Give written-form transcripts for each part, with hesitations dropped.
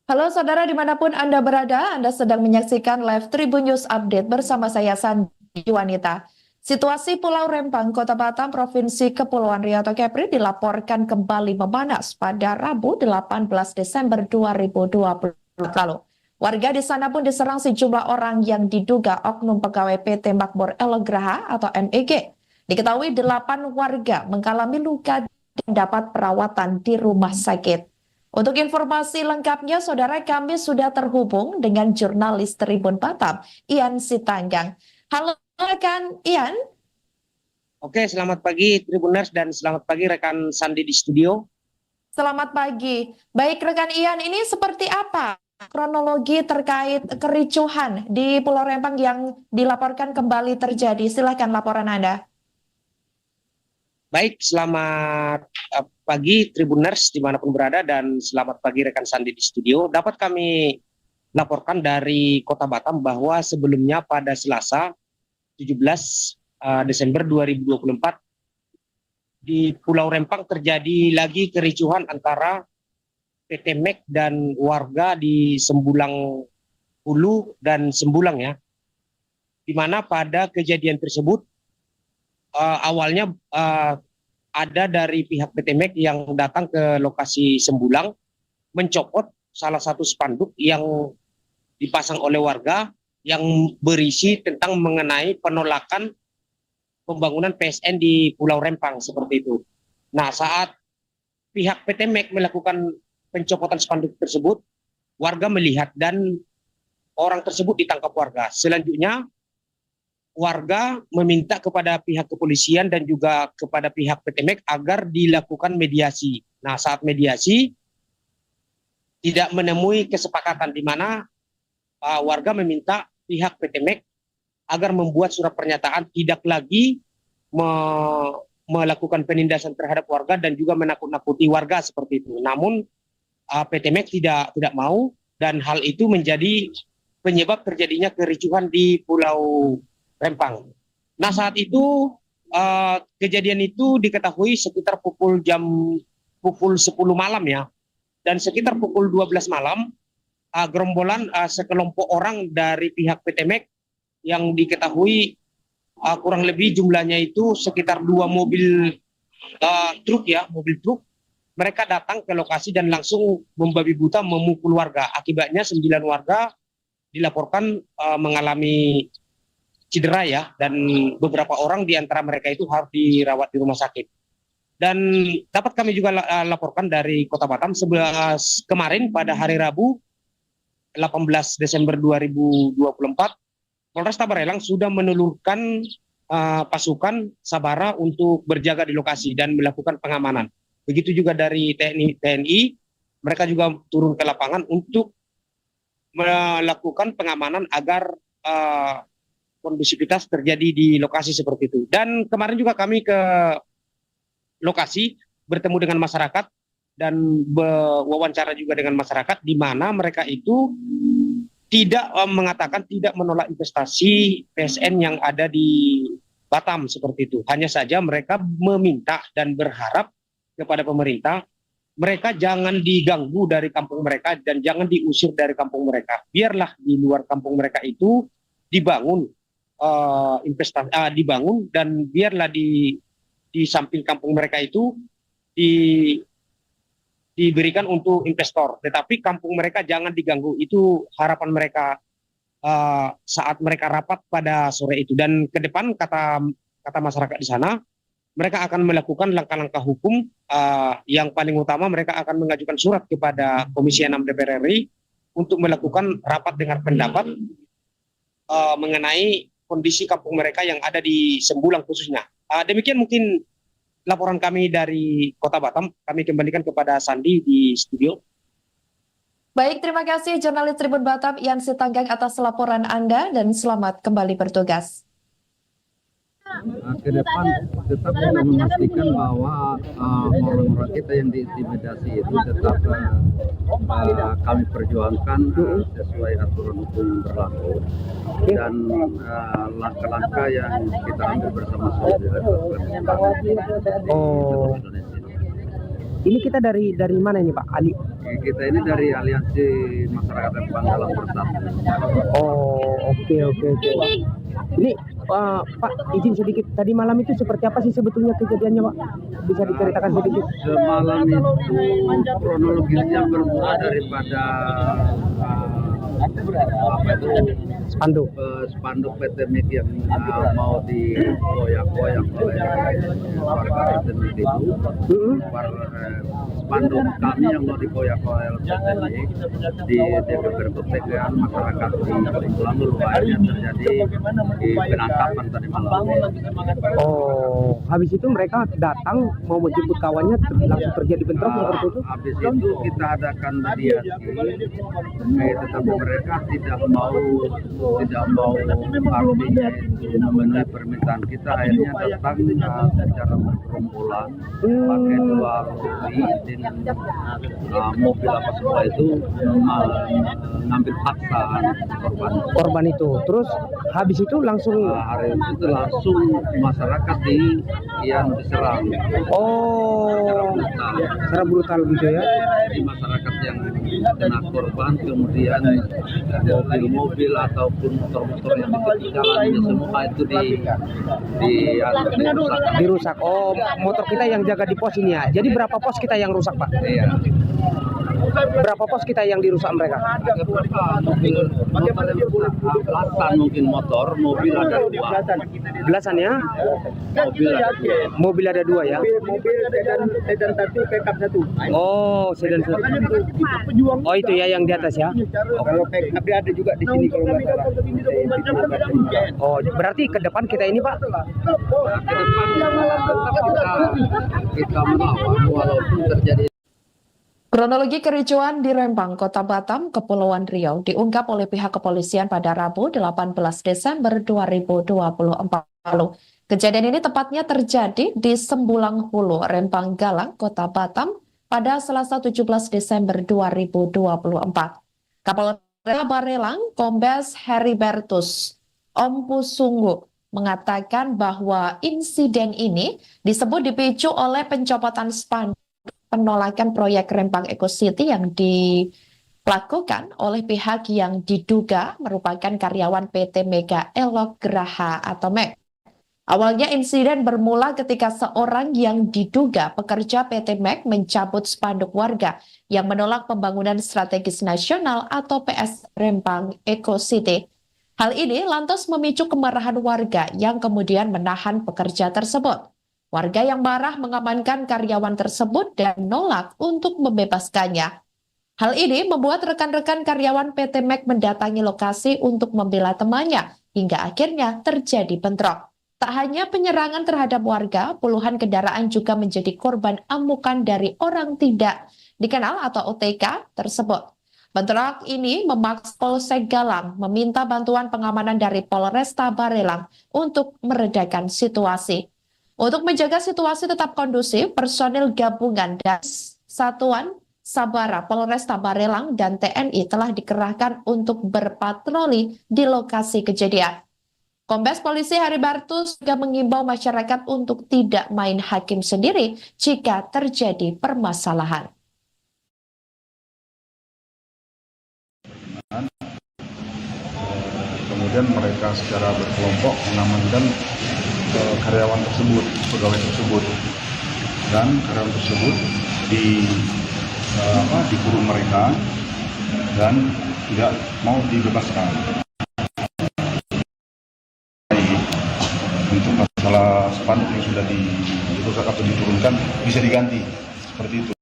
Halo saudara dimanapun Anda berada, Anda sedang menyaksikan live Tribun News Update bersama saya Sandi Wanita. Situasi Pulau Rempang, Kota Batam, Provinsi Kepulauan Riau atau Kepri dilaporkan kembali memanas pada Rabu 18 Desember 2020 lalu. Warga di sana pun diserang sejumlah orang yang diduga oknum pegawai PT Makmur Elegraha atau MEG. Diketahui 8 warga mengalami luka dan dapat perawatan di rumah sakit. Untuk informasi lengkapnya, saudara kami sudah terhubung dengan jurnalis Tribun Batam, Ian Sitanggang. Halo rekan Ian. Oke, selamat pagi Tribuners dan selamat pagi rekan Sandi di studio. Selamat pagi. Baik rekan Ian, ini seperti apa kronologi terkait kericuhan di Pulau Rempang yang dilaporkan kembali terjadi? Silahkan laporan Anda. Baik, selamat pagi Tribuners dimanapun berada dan selamat pagi rekan Sandi di studio. Dapat kami laporkan dari Kota Batam bahwa sebelumnya pada Selasa 17 Desember 2024 di Pulau Rempang terjadi lagi kericuhan antara PT MEK dan warga di Sembulang Hulu dan Sembulang ya. Di mana pada kejadian tersebut awalnya ada dari pihak PT MEK yang datang ke lokasi Sembulang mencopot salah satu spanduk yang dipasang oleh warga yang berisi tentang mengenai penolakan pembangunan PSN di Pulau Rempang seperti itu. Nah, saat pihak PT MEK melakukan pencopotan spanduk tersebut, warga melihat dan orang tersebut ditangkap warga. Selanjutnya warga meminta kepada pihak kepolisian dan juga kepada pihak PT MEK agar dilakukan mediasi. Nah, saat mediasi tidak menemui kesepakatan di mana warga meminta pihak PT MEK agar membuat surat pernyataan tidak lagi melakukan penindasan terhadap warga dan juga menakut-nakuti warga seperti itu. Namun PT MEK tidak mau dan hal itu menjadi penyebab terjadinya kericuhan di Pulau Rempang. Nah, saat itu kejadian itu diketahui sekitar pukul 10 malam ya. Dan sekitar pukul 12 malam gerombolan sekelompok orang dari pihak PT MEK yang diketahui kurang lebih jumlahnya itu sekitar 2 mobil truk ya, mobil truk. Mereka datang ke lokasi dan langsung membabi buta memukul warga. Akibatnya 9 warga dilaporkan mengalami cedera ya, dan beberapa orang di antara mereka itu harus dirawat di rumah sakit. Dan dapat kami juga laporkan dari Kota Batam kemarin pada hari Rabu 18 Desember 2024, Polresta Barelang sudah menelurkan pasukan Sabara untuk berjaga di lokasi dan melakukan pengamanan. Begitu juga dari TNI, mereka juga turun ke lapangan untuk melakukan pengamanan agar kondusivitas terjadi di lokasi seperti itu. Dan kemarin juga kami ke lokasi bertemu dengan masyarakat dan wawancara juga dengan masyarakat di mana mereka itu tidak mengatakan tidak menolak investasi PSN yang ada di Batam seperti itu. Hanya saja mereka meminta dan berharap kepada pemerintah mereka jangan diganggu dari kampung mereka dan jangan diusir dari kampung mereka. Biarlah di luar kampung mereka itu dibangun dibangun dan biarlah di samping kampung mereka itu diberikan untuk investor, tetapi kampung mereka jangan diganggu. Itu harapan mereka saat mereka rapat pada sore itu. Dan ke depan kata masyarakat di sana, mereka akan melakukan langkah-langkah hukum. Yang paling utama mereka akan mengajukan surat kepada Komisi 6 DPR RI untuk melakukan rapat dengar pendapat mengenai kondisi kampung mereka yang ada di Sembulang khususnya. Demikian mungkin laporan kami dari Kota Batam. Kami kembalikan kepada Sandi di studio. Baik, terima kasih jurnalis Tribun Batam Ian Sitanggang atas laporan Anda dan selamat kembali bertugas. Ke depan tetap kita memastikan bahwa orang-orang kita yang diintimidasi itu tetap kami perjuangkan sesuai aturan hukum yang berlaku dan langkah-langkah yang kita ambil bersama Oh, ini kita dari mana ini Pak Ali? Kita ini dari Aliansi Masyarakat Rempang Galang Bersatu. Oh, oke. Ini Pak, izin sedikit. Tadi malam itu seperti apa sih sebetulnya kejadiannya, Pak? Bisa diceritakan sedikit? Semalam itu kronologisnya bermula daripada spanduk PT MIG yang mau dikoyak-koyak oleh warga PT MIG itu. Spanduk kami yang mau dikoyak-koyak oleh PT MIG di keberketegaan masyarakat di Pulang Hulu, akhirnya terjadi di penangkapan tadi malam. Oh, habis itu mereka datang mau menjemput kawannya, langsung terjadi bentrok seperti itu? Habis itu kita adakan mediasi, tetapi mereka tidak mau artinya itu memenuhi permintaan kita. Akhirnya datang secara bergerombolan pakai 2 lori dengan mobil apa semua itu mengambil paksa Korban itu. Terus habis itu langsung hari itu langsung masyarakat yang diserang. Oh, secara brutal gitu ya? Di masyarakat yang kena korban, kemudian mobil ataupun motor-motor yang di jalannya semua itu dirusak. Oh, motor kita yang jaga di pos ini ya. Jadi berapa pos kita yang rusak, Pak? Iya. Berapa pos kita yang dirusak mereka? Ada berapa belasan mungkin mobil ada 2. Belasan ya? Mobil ada 2 ya? Mobil sedan 1, pickup 1. Oh, sedan 1. Oh, itu ya yang di atas ya? Kalau pickup dia ada juga di sini kalau nggak salah. Oh, berarti ke depan kita ini, Pak? Ke depan kita melawan walaupun terjadi. Kronologi kericuan di Rempang, Kota Batam, Kepulauan Riau diungkap oleh pihak kepolisian pada Rabu 18 Desember 2024 lalu. Kejadian ini tepatnya terjadi di Sembulang Hulu, Rempang Galang, Kota Batam pada Selasa 17 Desember 2024. Kapolres Barelang, Kombes Heribertus Ompusunggu mengatakan bahwa insiden ini disebut dipicu oleh pencopotan spanduk penolakan proyek Rempang Eco City yang dilakukan oleh pihak yang diduga merupakan karyawan PT Mega Elok Graha atau MEG. Awalnya insiden bermula ketika seorang yang diduga pekerja PT MEG mencabut spanduk warga yang menolak pembangunan strategis nasional atau PS Rempang Eco City. Hal ini lantas memicu kemarahan warga yang kemudian menahan pekerja tersebut. Warga yang marah mengamankan karyawan tersebut dan menolak untuk membebaskannya. Hal ini membuat rekan-rekan karyawan PT MEG mendatangi lokasi untuk membela temannya, hingga akhirnya terjadi bentrok. Tak hanya penyerangan terhadap warga, puluhan kendaraan juga menjadi korban amukan dari orang tidak dikenal atau OTK tersebut. Bentrok ini memaksa Polsek Galang meminta bantuan pengamanan dari Polresta Barelang untuk meredakan situasi. Untuk menjaga situasi tetap kondusif, personil gabungan dan Satuan Sabara Polresta Barelang dan TNI telah dikerahkan untuk berpatroli di lokasi kejadian. Kombes Polisi Heribertus juga mengimbau masyarakat untuk tidak main hakim sendiri jika terjadi permasalahan. Kemudian mereka secara berkelompok mengamankan karyawan tersebut, pegawai tersebut, dan karyawan tersebut dikurung mereka dan tidak mau dibebaskan. Untuk masalah spanduk yang sudah dirusak atau diturunkan bisa diganti seperti itu,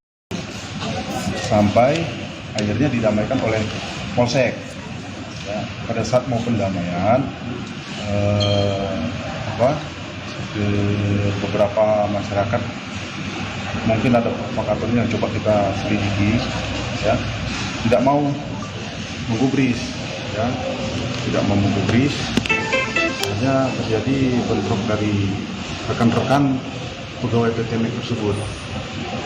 sampai akhirnya didamaikan oleh Polsek. Ya, pada saat mau pendamaian, beberapa masyarakat mungkin ada provokatornya yang coba kita selidiki, ya, tidak mau menggubris, ya, tidak mau menggubris, hanya terjadi bentrok dari rekan-rekan pegawai PT MEG tersebut,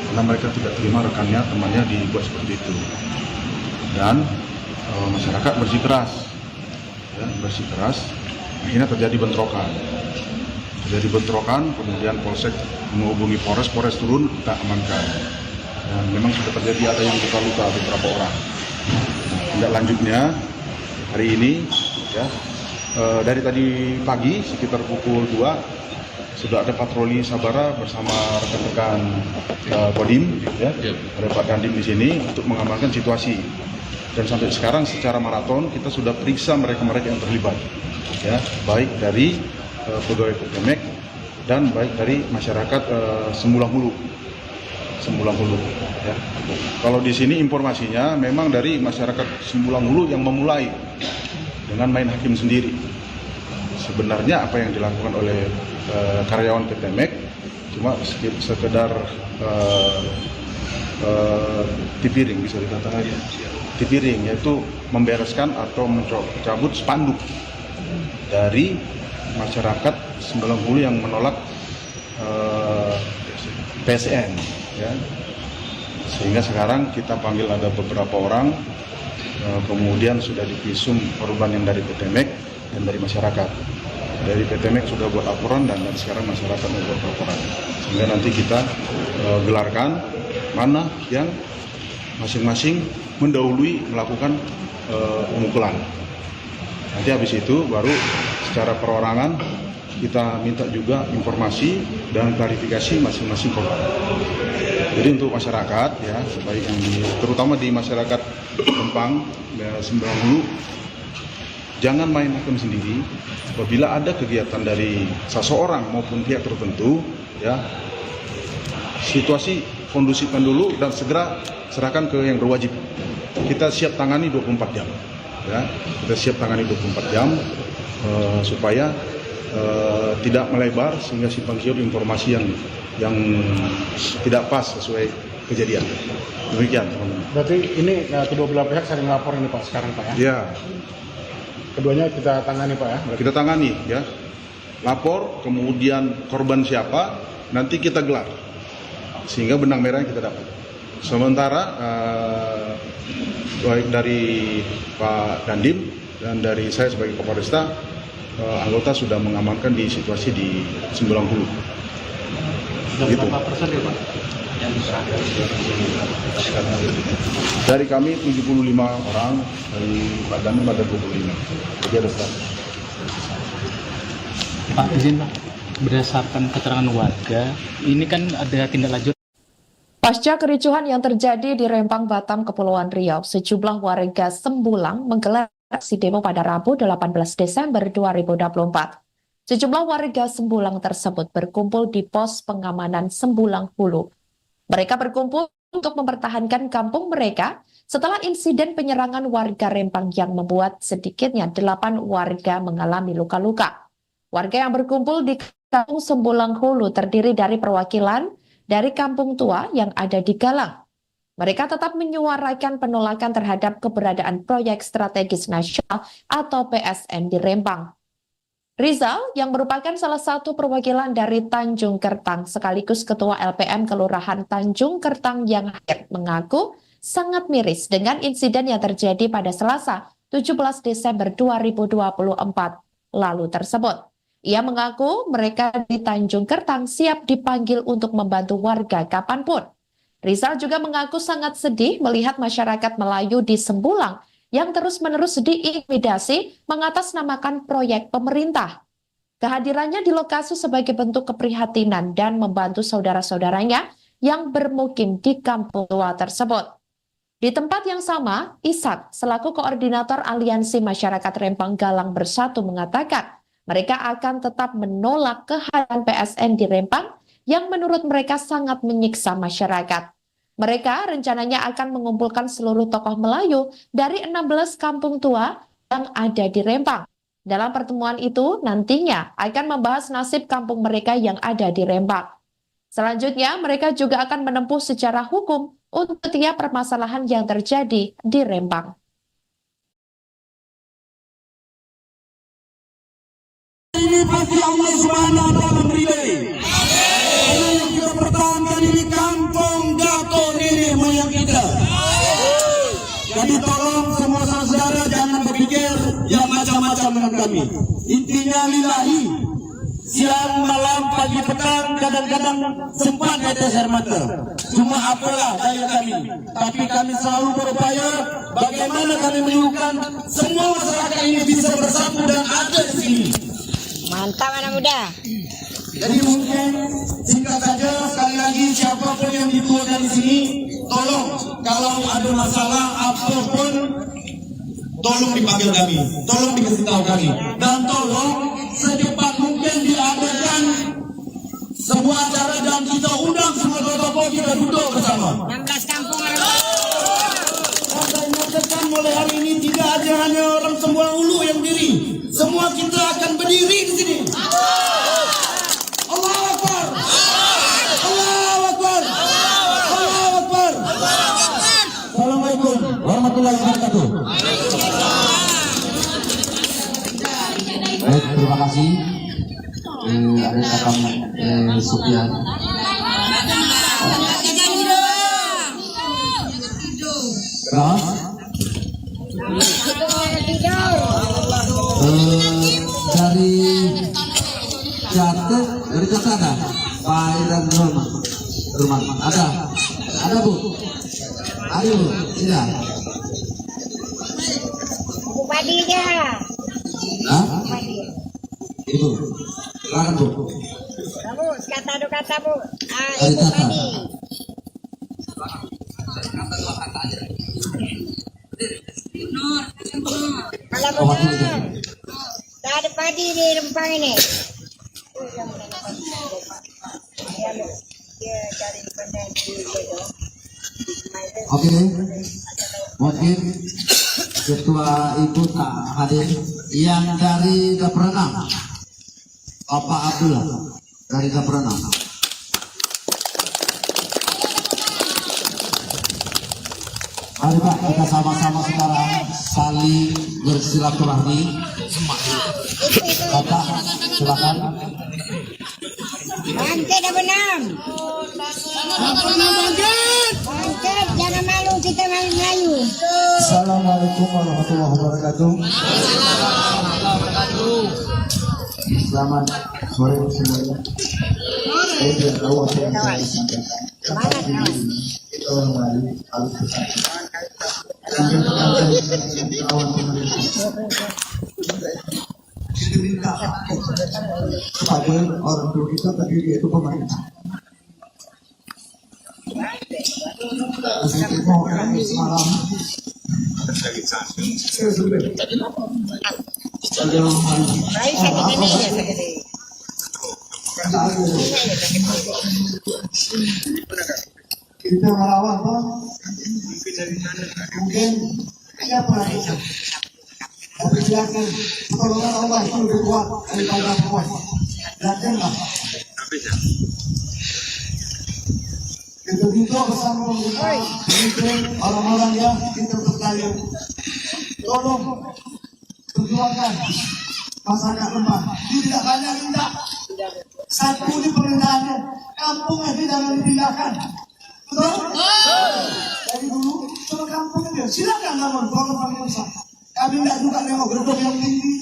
karena mereka tidak terima rekannya, temannya dibuat seperti itu, dan masyarakat bersikeras, ya, akhirnya terjadi bentrokan. Kemudian Polsek menghubungi Polres turun, kita amankan. Dan memang sudah terjadi ada yang luka-luka beberapa orang. Tindak lanjutnya hari ini ya, dari tadi pagi sekitar pukul 2 sudah ada patroli Sabara bersama rekan-rekan Kodim ya, ada Pak Dandim di sini untuk mengamankan situasi. Dan sampai sekarang secara maraton kita sudah periksa mereka-mereka yang terlibat ya, baik dari pegawai Petemek dan baik dari masyarakat Sembulang Hulu ya. Kalau di sini informasinya memang dari masyarakat Sembulang Hulu yang memulai dengan main hakim sendiri. Sebenarnya apa yang dilakukan oleh karyawan Petemek cuma sekedar tipiring, bisa dikatakan tipiring, yaitu membereskan atau mencabut spanduk dari masyarakat Sembulang Hulu yang menolak PSN ya. Sehingga sekarang kita panggil ada beberapa orang, kemudian sudah divisum korban yang dari Petemek dan dari masyarakat. Dari Petemek sudah buat laporan dan sekarang masyarakat membuat laporan. Sehingga nanti kita gelarkan mana yang masing-masing mendahului melakukan pemukulan. Nanti habis itu baru secara perorangan kita minta juga informasi dan klarifikasi masing-masing korban. Jadi untuk masyarakat ya, baik yang terutama di masyarakat Rempang, Sembulang Hulu, jangan main hakim sendiri. Apabila ada kegiatan dari seseorang maupun pihak tertentu, ya situasi kondusifkan dulu dan segera serahkan ke yang berwajib. Kita siap tangani 24 jam, ya kita siap tangani 24 jam supaya tidak melebar sehingga simpang siur informasi yang tidak pas sesuai kejadian. Demikian, teman-teman. Berarti ini kedua belah pihak saling lapor ini Pak sekarang Pak ya? Ya. Keduanya kita tangani Pak ya? Kita tangani ya. Lapor, kemudian korban siapa, nanti kita gelar. Sehingga benang merah yang kita dapat. Sementara baik dari Pak Dandim dan dari saya sebagai Kapolresta, anggota sudah mengamankan di situasi di Sembulang Hulu. Gitu. Berapa persen ya Pak? Dari kami 75 orang, dari Pak Dandim ada 25. Jadi ada 100. Pak, izin Pak, berdasarkan keterangan warga, ini kan ada tindak lanjut. Pasca kericuhan yang terjadi di Rempang, Batam, Kepulauan Riau, sejumlah warga Sembulang menggelar aksi demo pada Rabu 18 Desember 2024. Sejumlah warga Sembulang tersebut berkumpul di pos pengamanan Sembulang Hulu. Mereka berkumpul untuk mempertahankan kampung mereka setelah insiden penyerangan warga Rempang yang membuat sedikitnya 8 warga mengalami luka-luka. Warga yang berkumpul di kampung Sembulang Hulu terdiri dari perwakilan dari kampung tua yang ada di Galang. Mereka tetap menyuarakan penolakan terhadap keberadaan proyek strategis nasional atau PSN di Rempang. Rizal, yang merupakan salah satu perwakilan dari Tanjung Kertang sekaligus Ketua LPM Kelurahan Tanjung Kertang yang hadir, mengaku sangat miris dengan insiden yang terjadi pada Selasa 17 Desember 2024 lalu tersebut. Ia mengaku mereka di Tanjung Kertang siap dipanggil untuk membantu warga kapanpun. Rizal juga mengaku sangat sedih melihat masyarakat Melayu di Sembulang yang terus-menerus diintimidasi mengatasnamakan proyek pemerintah. Kehadirannya di lokasi sebagai bentuk keprihatinan dan membantu saudara-saudaranya yang bermukim di kampung tua tersebut. Di tempat yang sama, Ishak selaku koordinator Aliansi Masyarakat Rempang Galang Bersatu mengatakan mereka akan tetap menolak kehadiran PSN di Rempang yang menurut mereka sangat menyiksa masyarakat. Mereka rencananya akan mengumpulkan seluruh tokoh Melayu dari 16 kampung tua yang ada di Rempang. Dalam pertemuan itu nantinya akan membahas nasib kampung mereka yang ada di Rempang. Selanjutnya mereka juga akan menempuh secara hukum untuk setiap permasalahan yang terjadi di Rempang. Ini pasti Allah Subhanahu wa taala beri. Yang kita pertahankan ini kampung datuk nenek moyang kita. Jadi tolong semua saudara jangan berpikir yang macam-macam dengan kami. Intinya lillahi. siang, malam, pagi, petang, kadang-kadang sempat netes air mata. Cuma apalah daya kami, tapi kami selalu berupaya bagaimana kami menyuguhkan semua masyarakat ini bisa bersatu dan ada di sini. Mantap anak muda. Jadi mungkin singkat saja, sekali lagi siapapun yang dituakan di sini, tolong kalau ada masalah apapun, tolong dipanggil kami, tolong dikasih tahu kami, dan tolong secepat mungkin diadakan sebuah acara dan kita undang semua tokoh, kita duduk bersama. 16 kampung Dan saya nyatakan mulai hari ini tidak ada hanya orang Sembuang Ulu yang berdiri, semua kita akan berdiri di sini. Allahu Akbar. Allahu Akbar. Allahu Akbar. Assalamualaikum warahmatullahi wabarakatuh. Baik, terima kasih. Ada kakak Supian. Terus dari Jatuh, dari Jatuh ada Pak Iran Rumah ada Bu, ada Bu, tidak? Bupati aja. Hah? Ibu, silakan Bu. Kamu kata do kata Bu. Dari Ibu Jatuh. tadi. Kalau benar, tak ada padi di Rempang ini. Dia cari pandai di situ. Oke, mungkin Ketua Ibu tak hadir. Yang dari Dapur 6, Bapak Abdullah dari Dapur 6. Mari Pak, kita sama-sama sekarang saling bersilaturahmi. Bapak, silakan. Bangkit dah benam. Bangkit, jangan malu, kita Melayu. Assalamualaikum warahmatullahi wabarakatuh. Selamat sore semuanya. Saya tidak tahu apa yang saya sampaikan. Kita kembali harus bersatu. Kawan pemerintah. Kita minta kepada orang tua kita tadi yaitu pemerintah. Saya mau semalam. Saya sudah. Baik, sakit ini ya sakit. Kita merawat mungkin siapa tapi silakan pertolongan Allah itu lebih kuat daripada kuat datanglah kita juga bersama mungkin orang-orang yang kita percaya tolong perjuangkan masyarakat lemah tidak banyak tidak satu di pemerintahannya kampungnya tidak dipindahkan. Betul? Dari dulu ke kampung itu silakan namun tolong kami usah. Kami tidak juga nengok gedung yang tinggi.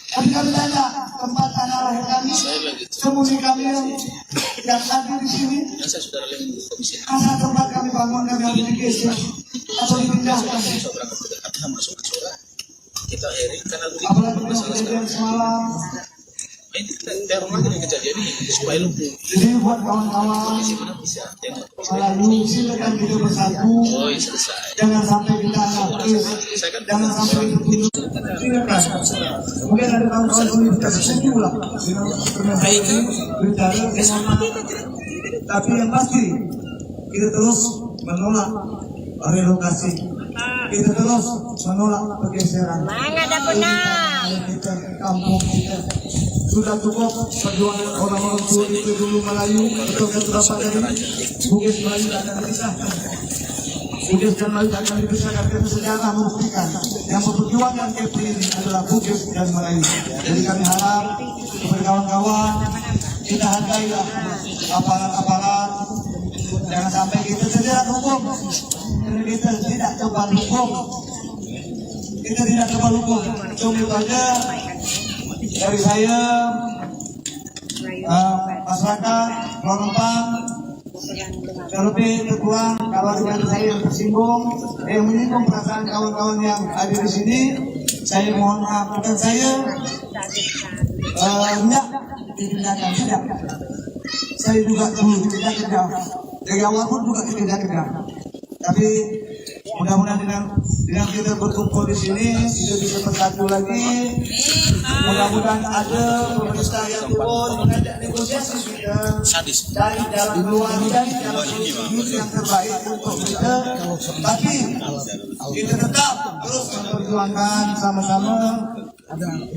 Tapi kami tanya tempat tanah lahir kami, sembunyi kami yang ada di sini. Karena tempat kami bangun kami harus digeser atau dipindahkan. Apalagi kejadian semalam. Jadi buat kawan-kawan Melayu silakan kita bersatu. Jangan sampai kita anarkis, jangan sampai kita tunjuk. Mungkin ada kawan-kawan universitas setuju lah perbaiki bicara tapi yang pasti kita terus menolak relokasi, kita terus menolak pergeseran. Mana ada benar? Kita kampung kita sudah cukup perjuangan orang-orang tua itu dulu Melayu betul kata Bapak tadi Bugis Melayu akan dipisahkan. Bugis dan Melayu akan dipisahkan karena sejarah membuktikan yang memperjuangkan KPI ini adalah Bugis dan Melayu. Jadi kami harap kepada kawan-kawan kita hargailah aparat-aparat, jangan sampai kita terjerat hukum. Kita tidak kebal hukum. Kita tidak kebal hukum. Cuma itu aja dari saya. masyarakat Rempang, terlebih terkurang kalau dengan saya yang tersinggung, yang menyinggung perasaan kawan-kawan yang ada di sini, saya mohon maaf. Dan saya tidak dipindahkan, tidak. Saya juga dulu tidak kerja, dari awal pun juga tidak kerja. Tapi mudah-mudahan dengan kita berkumpul di sini, kita bisa bersatu lagi. Mudah-mudahan ada pemerintah yang turun mengajak negosiasi sudah dari dalam luar dari dalam posisi yang terbaik untuk kita. Tapi kita tetap terus memperjuangkan sama-sama.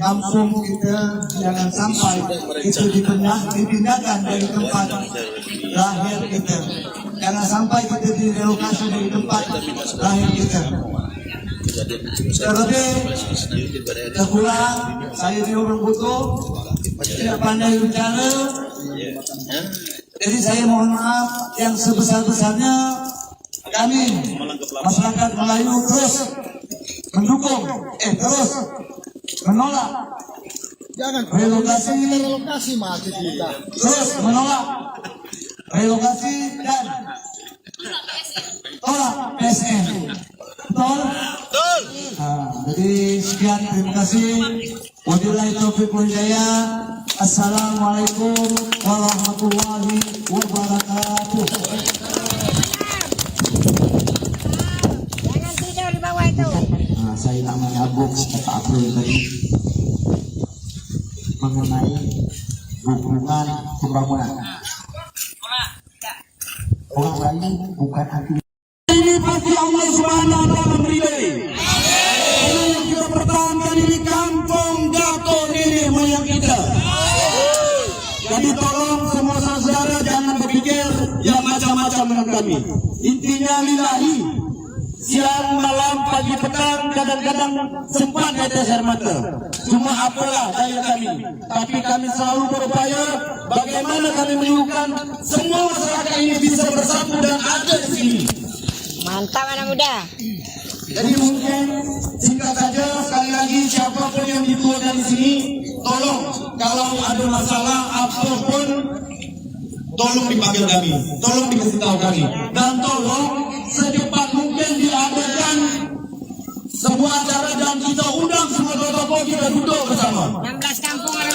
Kampung kita jangan sampai itu dipindahkan dari tempat lahir kita. Jangan sampai kita direlokasi dari tempat lahir kita. Terlebih terkurang saya di orang butuh tidak pandai bicara. Jadi saya mohon maaf yang sebesar-besarnya. Kami masyarakat Melayu terus mendukung, terus menolak relokasi, terus menolak relokasi dan tolak PSN. Betul? Jadi sekian, terima kasih. Wabillahi taufiq wal hidayah. Assalamualaikum warahmatullahi wabarakatuh. Jangan tidur di bawah itu. Saya namanya Abuk Pak April tadi mengenai hubungan pembangunan. Orang lain bukan anti. Ini pasti Allah Subhanahu wa taala meridai. Ini yang kita pertahankan ini kampung Gato nenek moyang kita. Jadi tolong semua saudara jangan berpikir yang macam-macam dengan kami. Intinya lillahi. Siang, malam, pagi, petang, kadang-kadang sempat netes air mata. Cuma apalah daya kami. Tapi kami selalu berupaya bagaimana kami menyuguhkan semua masyarakat ini bisa bersatu dan ada di sini. Mantap anak muda. Jadi mungkin singkat saja sekali lagi siapapun yang dituakan di sini, tolong kalau ada masalah apapun, tolong dipanggil kami, tolong dikasih tahu kami, dan tolong secepat mungkin diadakan sebuah acara dan kita undang semua tokoh kita duduk bersama. 16 kampung orang.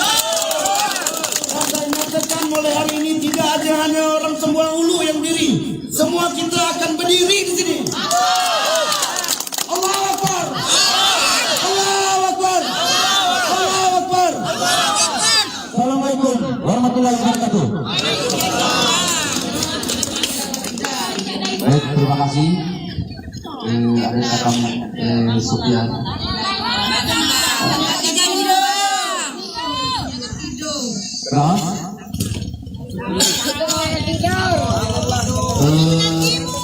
Dan saya nyatakan mulai hari ini tidak ada hanya orang Sembuang Ulu yang berdiri, semua kita akan berdiri di sini. Allahu Akbar. Allahu Akbar. Allahu Akbar. Assalamualaikum warahmatullahi wabarakatuh. Baik, terima kasih. Ada kakak Sufyan. Terus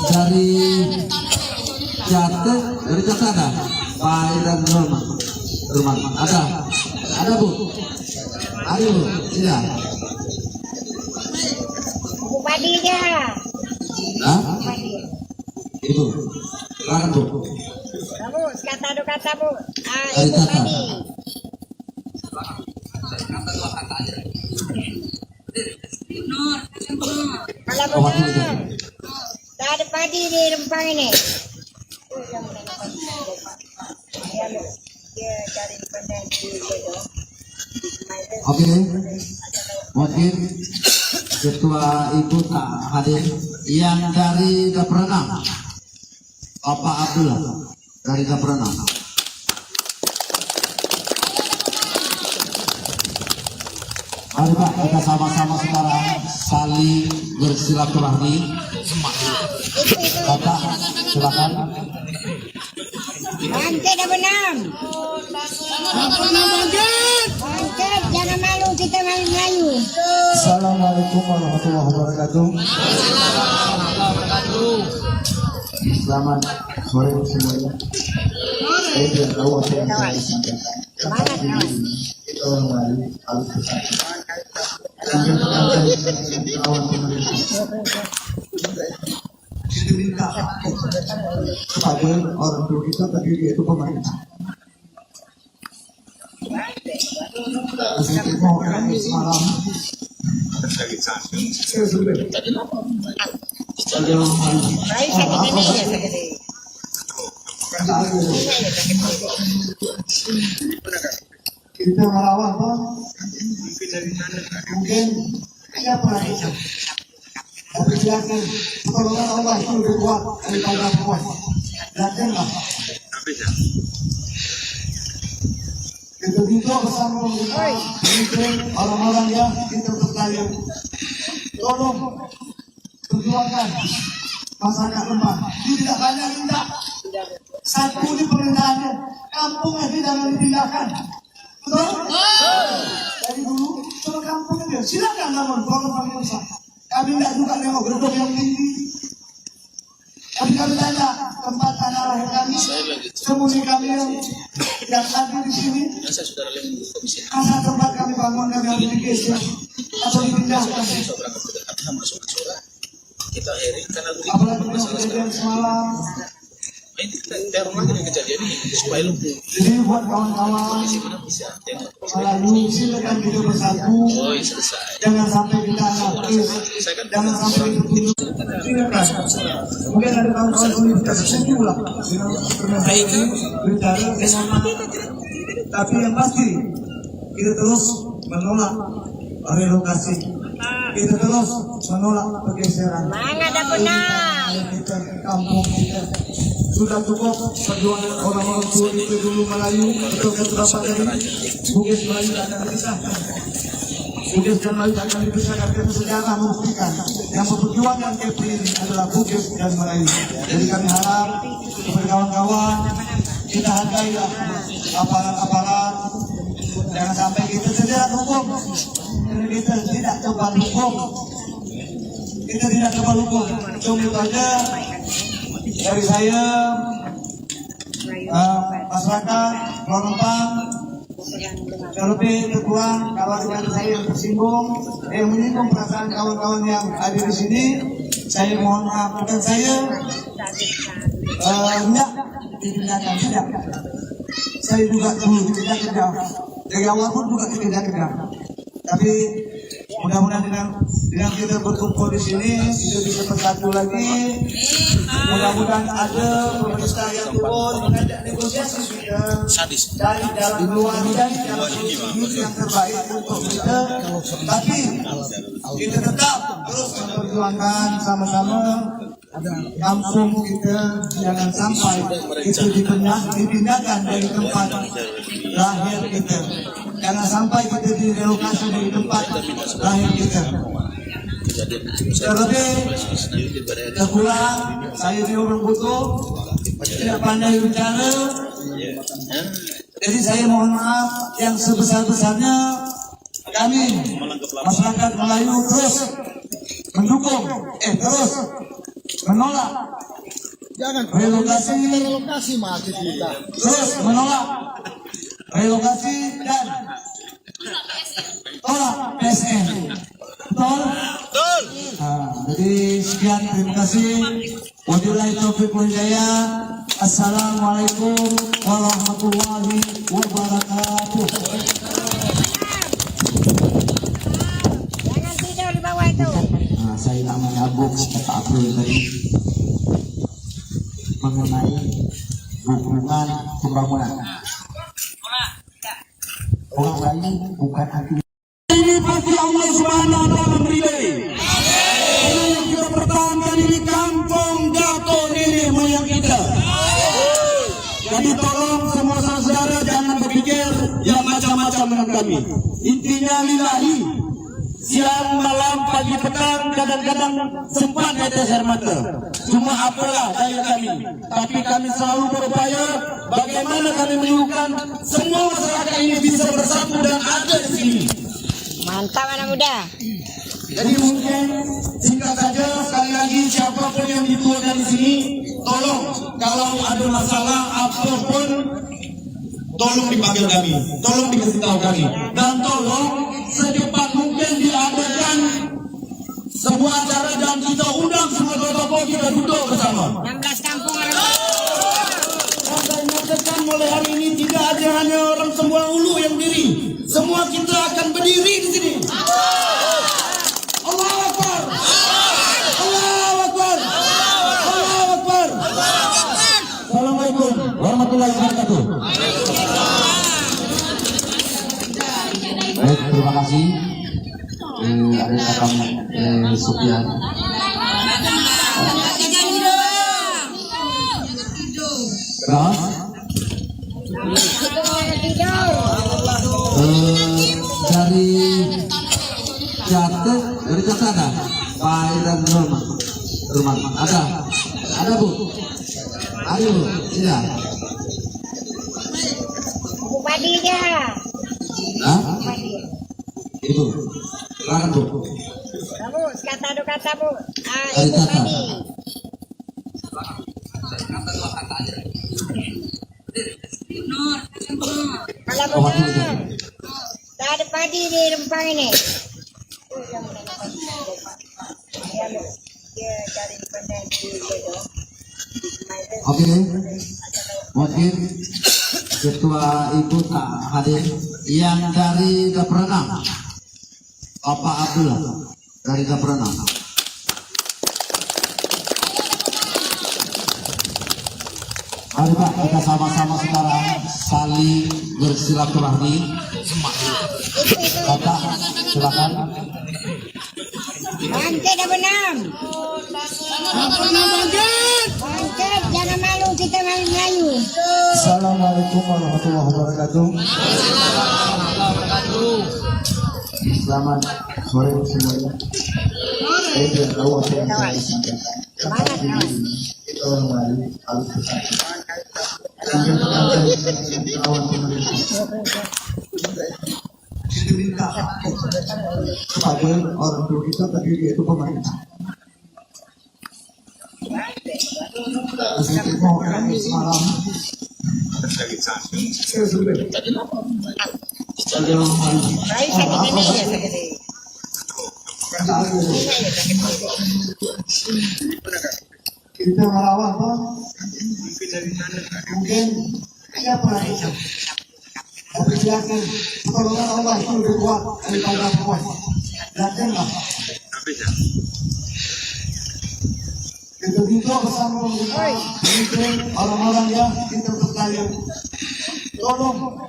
dari Jatuh, dari Jatuh ada Pak dan Rumah ada Bu, ada Bu, tidak? Bupati aja. Hah? Itu, silakan Bu. Kamu kata do kata Bu. Dari Itu Jatuh. tadi. Kalau benar, tak ada padi di Rempang ini. Dia cari pandai di situ. Oke, mungkin Ketua Ibu tak hadir. Yang dari Dapur 6, Bapak Abdullah dari Dapur 6. Mari Pak, kita sama-sama sekarang saling bersilaturahmi. Bapak, silakan. Bangkit dah benam. Bangkit, jangan malu, kita Melayu. Assalamualaikum warahmatullahi wabarakatuh. Selamat sore semuanya. Saya tidak tahu apa yang saya sampaikan. Tetapi kita orang Melayu harus bersatu. Kawan pemerintah. Kita minta kepada orang tua kita tadi yaitu pemerintah. Saya mau semalam Baik sakit ini ya sakit ini. Kita merawat mungkin siapa itu? Tapi silakan pertolongan Allah itu lebih kuat daripada kuat. Yakinlah. Kita juga bersama pemerintah, mungkin orang-orang yang kita percaya. Tolong perjuangkan masyarakat lemah. Tidak banyak tidak. Satu di pemerintahannya, kampungnya tidak dipindahkan. Betul? Dari dulu, kalau kampungnya silakan namun kalau pemirsa. Kami tidak juga nengok gedung yang tinggi. Tapi kami tanya tempat tanah lahir kami, sembunyi kami yang ada di sini. Karena tempat kami bangun kami harus digeser atau dipindahkan. Apalagi kejadian semalam. Jadi buat kawan-kawan Melayu silakan kita bersatu. Jangan sampai kita anarkis, jangan sampai kita tunjukkan. Mungkin ada kawan-kawan universitas setuju lah bicara dengan, tapi yang pasti kita terus menolak relokasi, kita terus menolak pergeseran. Mana ada benar? Kita kampung kita sudah cukup perjuangan orang-orang tua itu dulu Melayu, betul kata Bapak tadi, Bugis Melayu akan dipisahkan. Bugis dan Melayu akan dipisahkan karena sejarah membuktikan yang memperjuangkan Kepri ini adalah Bugis dan Melayu. Jadi kami harap kepada kawan-kawan kita hargailah aparat-aparat, jangan sampai kita terjerat hukum. Kita tidak kebal hukum. Kita tidak kebal hukum. Cuma saja dari saya, masyarakat Rempang, terlebih terkurang kawan-kawan saya yang tersinggung, yang menyinggung perasaan kawan-kawan yang ada di sini, saya mohon maaf. Dan saya tidak dipindahkan, tidak. Saya juga dulu tidak kerja, dari awal pun juga tidak kerja. Tapi mudah-mudahan dengan kita berkumpul di sini kita bisa bersatu lagi. Mudah-mudahan ada pemerintah yang turun mengajak negosiasi sudah dari dalam luar dan dalam solusi yang terbaik untuk kita. Tapi kita tetap terus memperjuangkan sama-sama kampung kita, jangan sampai itu dipindahkan dari tempat lahir kita. Jangan sampai kita direlokasi dari tempat lahir kita. Terlebih terkurang, saya ini orang butuh, tidak pandai bicara. Jadi saya mohon maaf yang sebesar-besarnya. Kami masyarakat Melayu terus mendukung, terus menolak relokasi, terus menolak relokasi dan tolak PSN. Betul? Jadi sekian, terima kasih. Wabillahi taufiq wal hidayah. Assalamualaikum warahmatullahi wabarakatuh. Jangan tidur di bawah itu. Saya namanya Abuk, kata April tadi, mengenai hubungan pembangunan. Orang lain bukan anti. Ini pasti Allah Subhanahu wa taala meridai. Karena yang kita pertahankan ini kampung Gato nenek moyang kita. Jadi tolong semua saudara jangan berpikir yang macam-macam dengan kami. Intinya lillahi. Siang, malam, pagi, petang, kadang-kadang sempat netes air mata. Cuma apalah daya kami. Tapi kami selalu berupaya bagaimana kami menyuguhkan semua masyarakat ini bisa bersatu dan ada di sini. Mantap anak muda. Jadi mungkin singkat saja, sekali lagi siapapun yang dituakan di sini, tolong kalau ada masalah apapun, tolong dipanggil kami, tolong dikasih tahu kami, dan tolong secepat mungkin diadakan sebuah acara dan kita undang semua tokoh kita duduk bersama. 16 kampung orang. Dan saya nyatakan mulai hari ini tidak ada hanya orang semua ulu yang berdiri, semua kita akan berdiri di sini. Baik, terima kasih. Ada kami Supian. Terus dari Jatuh, dari Jatuh ada Pak dan Rumah ada Bu, ada Bu, tidak? Bupati dia. Hah? Ibu, silakan Bu. Kamu kata Bu. Dari Itu Jatuh. tadi. Kalau Oh, waktu itu. benar, tak ada padi di Rempang ini. Dia cari pandai di situ. Oke, mungkin Ketua Ibu tak hadir. Yang dari Dapur 6, Bapak Abdullah dari Dapur 6. Mari Pak, kita sama-sama sekarang saling bersilaturahmi. Bapak, silakan. Bangkit dah benam. Bangkit, jangan malu, kita malu Melayu. Assalamualaikum warahmatullahi wabarakatuh. Selamat sore semuanya. Saya tidak tahu apa yang saya sampaikan. Kita kembali harus bersatu. Kawan pemerintah. Kita minta kepada orang tua kita tadi yaitu pemerintah. Saya mau semalam. Saya sudah. Baik, sakit ini ya sakit ini. Kita merawat mungkin siapa tapi silakan pertolongan Allah itu lebih kuat daripada kuat yakinlah kita juga bersama pemerintah mungkin orang-orang yang kita percaya tolong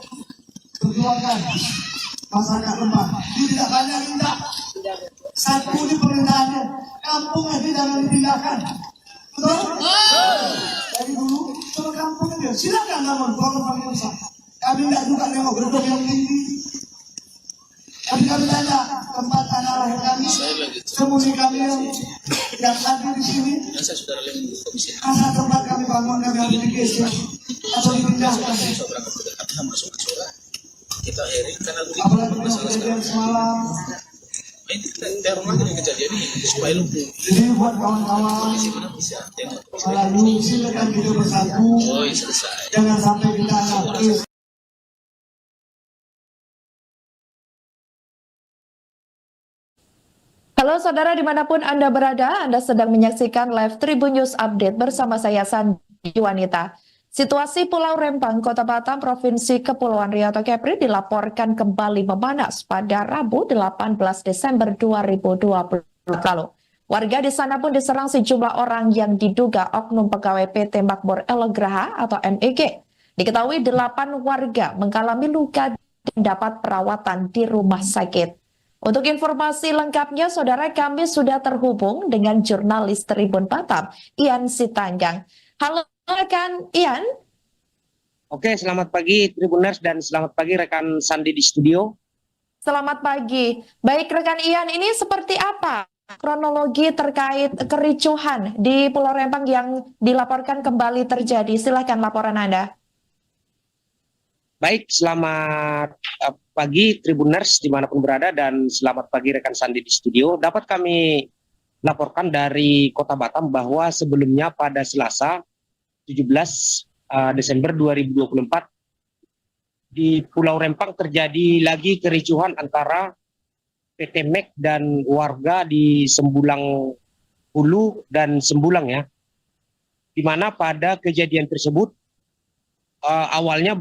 perjuangkan masyarakat lembah tidak banyak minta satu di pemerintahannya kampungnya tidak dipindahkan. Betul? Dari dulu ke kampung itu silakan namun kalau kami bisa. Kami tidak juga nengok gedung yang tinggi. Tapi kami tanya tempat tanah lahir kami, sembunyi kami yang ada di sini. Karena tempat kami bangun kami harus digeser atau dipindahkan. Apalagi kejadian semalam. Jadi buat kawan-kawan Melayu silakan kita bersatu. Jangan sampai kita anarkis. Halo saudara dimanapun Anda berada, Anda sedang menyaksikan live Tribun News Update bersama saya Sandi Wanita. Situasi Pulau Rempang, Kota Batam, Provinsi Kepulauan Riau atau Kepri dilaporkan kembali memanas pada Rabu 18 Desember 2020 lalu. Warga di sana pun diserang sejumlah orang yang diduga oknum pegawai PT Makmur Elegraha atau MEG. Diketahui 8 warga mengalami luka dan dapat perawatan di rumah sakit. Untuk informasi lengkapnya, saudara kami sudah terhubung dengan jurnalis Tribun Batam, Ian Sitanggang. Halo rekan Ian. Oke, selamat pagi Tribuners dan selamat pagi rekan Sandi di studio. Selamat pagi. Baik rekan Ian, ini seperti apa kronologi terkait kericuhan di Pulau Rempang yang dilaporkan kembali terjadi? Silahkan laporan Anda. Baik, selamat pagi Tribuners dimanapun berada dan selamat pagi rekan Sandi di studio. Dapat kami laporkan dari Kota Batam bahwa sebelumnya pada Selasa 17 Desember 2024 di Pulau Rempang terjadi lagi kericuhan antara PT MEG dan warga di Sembulang Hulu dan Sembulang ya. Di mana pada kejadian tersebut awalnya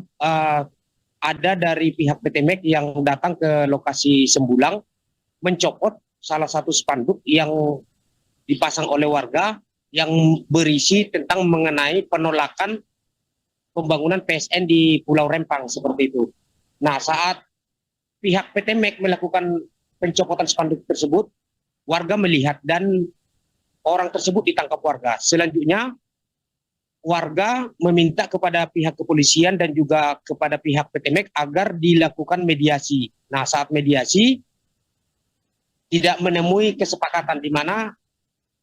ada dari pihak PT MEG yang datang ke lokasi Sembulang mencopot salah satu spanduk yang dipasang oleh warga yang berisi tentang mengenai penolakan pembangunan PSN di Pulau Rempang seperti itu. Nah, saat pihak PT MEK melakukan pencopotan spanduk tersebut, warga melihat dan orang tersebut ditangkap warga. Selanjutnya warga meminta kepada pihak kepolisian dan juga kepada pihak PT MEK agar dilakukan mediasi. Nah, saat mediasi tidak menemui kesepakatan di mana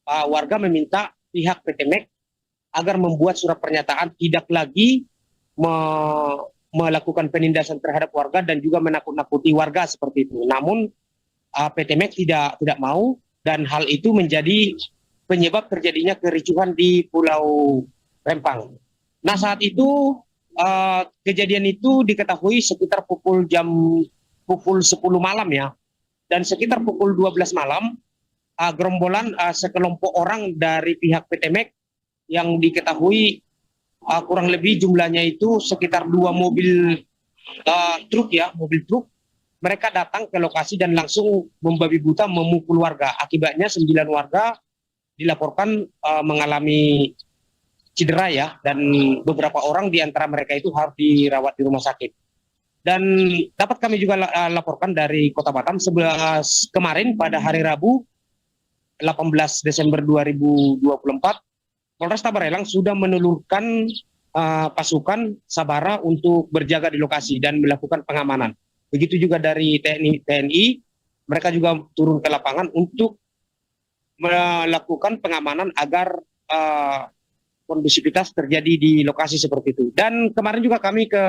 warga meminta pihak PT MEK agar membuat surat pernyataan tidak lagi melakukan penindasan terhadap warga dan juga menakut-nakuti warga seperti itu. Namun PT MEK tidak mau, dan hal itu menjadi penyebab terjadinya kericuhan di Pulau Rempang. Nah, saat itu kejadian itu diketahui sekitar pukul 10 malam ya, dan sekitar pukul 12 malam gerombolan sekelompok orang dari pihak PT MEK yang diketahui kurang lebih jumlahnya itu sekitar 2 mobil mobil truk. Mereka datang ke lokasi dan langsung membabi buta memukul warga. Akibatnya 9 warga dilaporkan mengalami cedera ya, dan beberapa orang di antara mereka itu harus dirawat di rumah sakit. Dan dapat kami juga laporkan dari Kota Batam kemarin pada hari Rabu 18 Desember 2024, Polresta Barelang sudah menelurkan pasukan Sabara untuk berjaga di lokasi dan melakukan pengamanan. Begitu juga dari TNI, mereka juga turun ke lapangan untuk melakukan pengamanan agar kondusivitas terjadi di lokasi seperti itu. Dan kemarin juga kami ke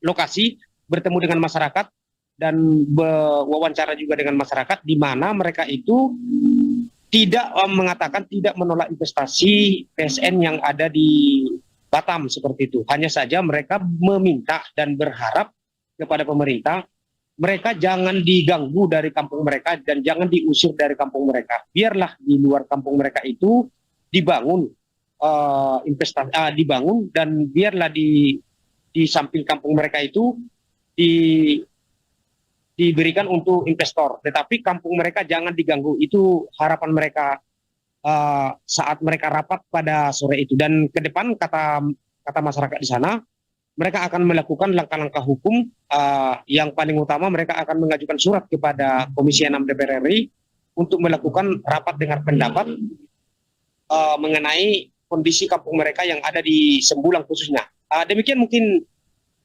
lokasi bertemu dengan masyarakat dan berwawancara juga dengan masyarakat, di mana mereka itu tidak mengatakan tidak menolak investasi PSN yang ada di Batam seperti itu. Hanya saja mereka meminta dan berharap kepada pemerintah, mereka jangan diganggu dari kampung mereka dan jangan diusir dari kampung mereka. Biarlah di luar kampung mereka itu dibangun dibangun, dan biarlah di samping kampung mereka itu diberikan untuk investor, tetapi kampung mereka jangan diganggu. Itu harapan mereka saat mereka rapat pada sore itu. Dan ke depan kata masyarakat di sana, mereka akan melakukan langkah-langkah hukum. Yang paling utama, mereka akan mengajukan surat kepada Komisi 6 DPR RI untuk melakukan rapat dengar pendapat mengenai kondisi kampung mereka yang ada di Sembulang khususnya. Demikian mungkin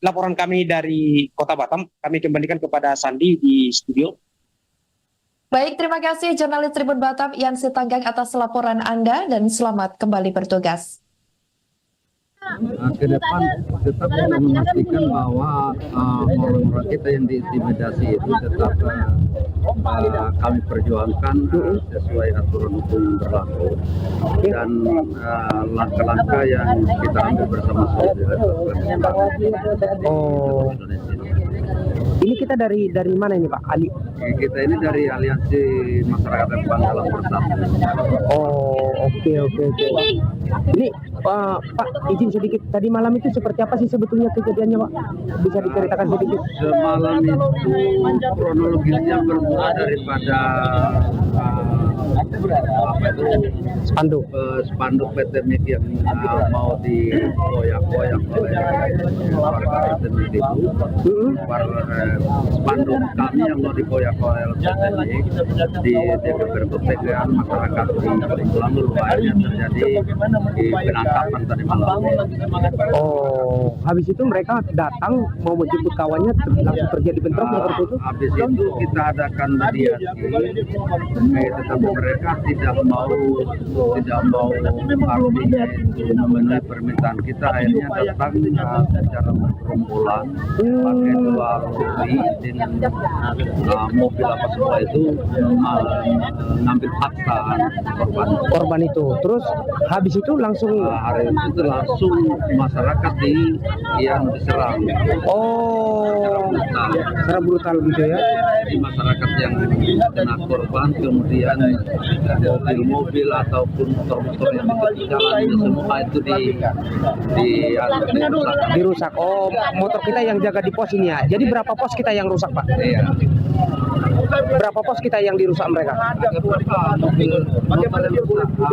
laporan kami dari Kota Batam. Kami kembalikan kepada Sandi di studio. Baik, terima kasih jurnalis Tribun Batam Yansi Tanggang atas laporan Anda, dan selamat kembali bertugas. Ke depan tetap kita memastikan bahwa orang-orang kita yang diintimidasi itu tetap kami perjuangkan sesuai aturan hukum yang berlaku, dan langkah-langkah yang kita ambil bersama-sama. Ini kita dari mana ini Pak? Kita ini dari Aliansi Masyarakat Rempang Dalam Bersatu. Oke. Ini Pak, izin sedikit, tadi malam itu seperti apa sih sebetulnya kejadiannya Pak? Bisa diceritakan sedikit? Semalam itu kronologisnya bermula daripada spanduk PT MEK yang mau dikoyak-koyak oleh warga PT MEK itu. Spanduk kami yang mau dikoyak-koyak oleh PT MEK di keberbagian masyarakat di Lalu akhirnya terjadi di penangkapan tadi malam. Habis itu mereka datang mau menjemput kawannya, langsung terjadi bentrok seperti itu? Habis itu kita adakan mediasi, tetapi mereka tidak mau artinya itu memenuhi permintaan kita. Akhirnya datang secara bergerombolan pakai 2 lori dengan mobil apa semua itu mengambil paksa korban itu. Terus habis itu langsung hari itu langsung masyarakat yang diserang. Secara brutal gitu ya. Di masyarakat yang kena korban, kemudian mobil ataupun motor-motor yang di jalan semua itu dirusak. Motor kita yang jaga di pos ini ya. Jadi berapa pos kita yang rusak Pak? Iya. Berapa pos kita yang dirusak mereka? Ada berapa?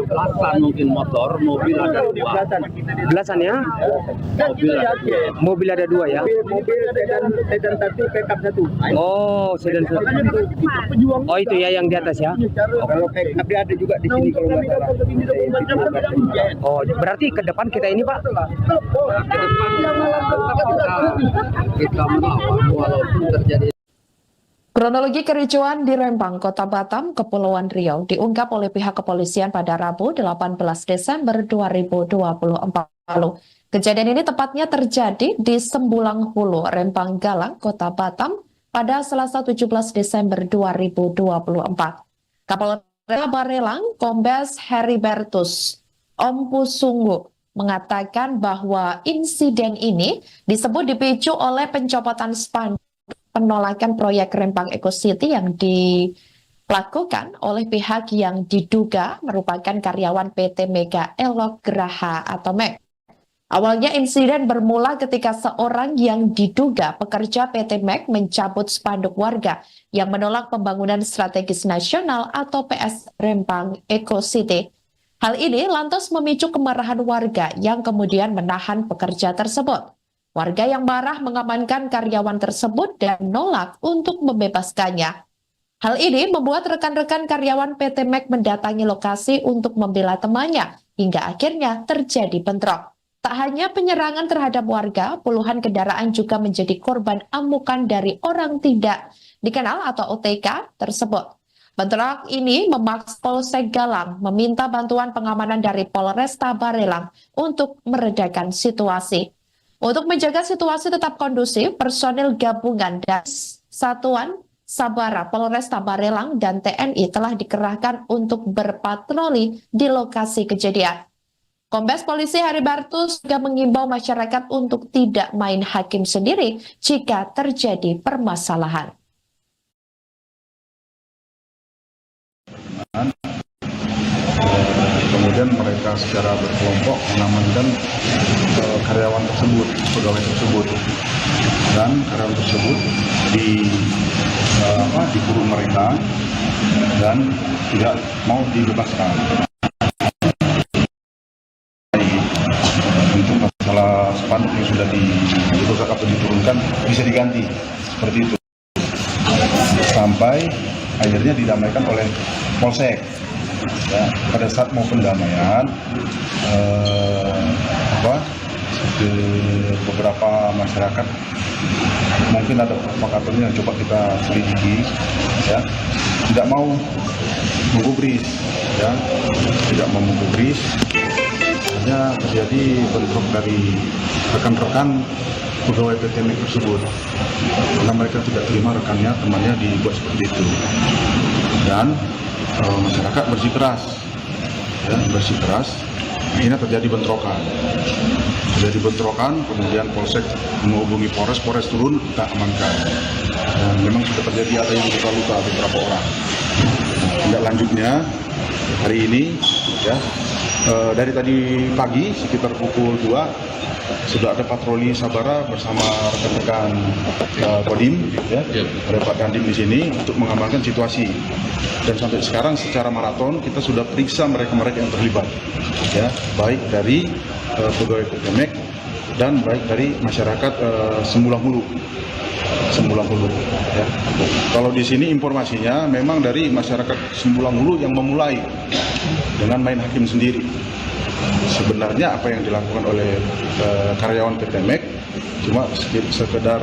Belasan mungkin motor, mobil ada 2. Belasan ya? Mobil ada 2 ya? Mobil sedan 1, pickup 1. Oh, sedan. Oh itu ya yang di atas ya? Kalau pickup dia ada juga di sini kalau nggak salah. Oh, berarti ke depan kita ini Pak? Ke depan kita melawan walaupun terjadi. Kronologi kericuan di Rempang, Kota Batam, Kepulauan Riau diungkap oleh pihak kepolisian pada Rabu 18 Desember 2024 lalu. Kejadian ini tepatnya terjadi di Sembulang Hulu, Rempang Galang, Kota Batam pada Selasa 17 Desember 2024. Kapolres Barelang, Kombes Heribertus Ompusunggu mengatakan bahwa insiden ini disebut dipicu oleh pencopotan spanduk penolakan proyek Rempang Eco City yang dilakukan oleh pihak yang diduga merupakan karyawan PT Mega Elok Graha atau MEG. Awalnya insiden bermula ketika seorang yang diduga pekerja PT MEG mencabut spanduk warga yang menolak pembangunan strategis nasional atau PS Rempang Eco City. Hal ini lantas memicu kemarahan warga yang kemudian menahan pekerja tersebut. Warga yang marah mengamankan karyawan tersebut dan menolak untuk membebaskannya. Hal ini membuat rekan-rekan karyawan PT MEG mendatangi lokasi untuk membela temannya, hingga akhirnya terjadi bentrok. Tak hanya penyerangan terhadap warga, puluhan kendaraan juga menjadi korban amukan dari orang tidak dikenal atau OTK tersebut. Bentrok ini memaksa Polsek Galang meminta bantuan pengamanan dari Polresta Barelang untuk meredakan situasi. Untuk menjaga situasi tetap kondusif, personil gabungan dan Satuan Sabara Polresta Barelang dan TNI telah dikerahkan untuk berpatroli di lokasi kejadian. Kombes Polisi Heribertus juga mengimbau masyarakat untuk tidak main hakim sendiri jika terjadi permasalahan. Kemudian mereka secara berkelompok mengamankan karyawan tersebut, pegawai tersebut, dan karyawan tersebut dikurung mereka dan tidak mau dibebaskan. Untuk masalah spanduk yang sudah dirusak atau diturunkan bisa diganti seperti itu, sampai akhirnya didamaikan oleh Polsek. Ya, pada saat mau pendamaian, beberapa masyarakat mungkin ada provokatornya yang coba kita selidiki, ya, tidak mau menggubris, ya, tidak mau menggubris. Hanya terjadi bentrok dari rekan-rekan pegawai PT MEG tersebut, karena mereka tidak terima rekannya, temannya dibuat seperti itu, dan masyarakat bersikeras, ya, akhirnya terjadi bentrokan. Kemudian Polsek menghubungi Polres turun, kita amankan. Dan memang sudah terjadi ada yang luka-luka beberapa orang. Tindak lanjutnya hari ini, ya, dari tadi pagi sekitar pukul 2 sudah ada patroli Sabara bersama rekan-rekan Kodim, ya, ada Pak Dandim di sini untuk mengamankan situasi. Dan sampai sekarang secara maraton kita sudah periksa mereka-mereka yang terlibat, ya, baik dari pegawai PT MEG dan baik dari masyarakat Sembulang Hulu. Ya. Kalau di sini informasinya memang dari masyarakat Sembulang Hulu yang memulai dengan main hakim sendiri. Sebenarnya apa yang dilakukan oleh karyawan PT MEG cuma sekedar